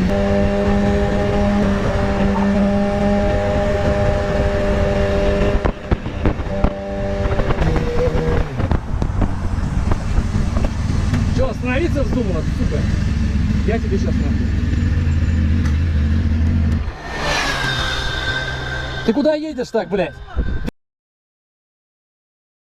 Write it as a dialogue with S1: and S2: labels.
S1: Че, остановиться вздумала, сука? Я тебе сейчас нахуй. Ты куда едешь так, блядь?